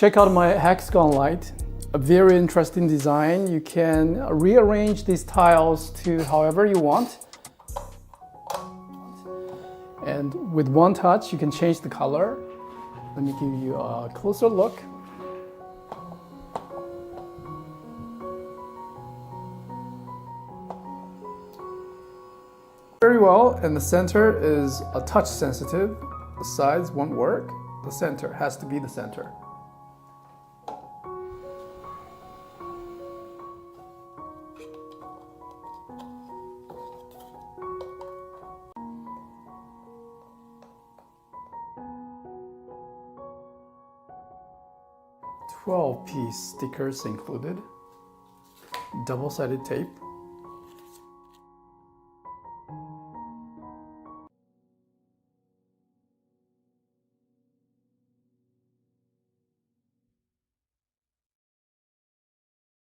check out my Hexagon light. A very interesting design. You can rearrange these tiles to however you want. And with one touch, you can change the color. Let me give you a closer look. Very well, and the center is a touch sensitive. The sides won't work. The center has to be the center. Twelve-piece stickers included, double-sided tape.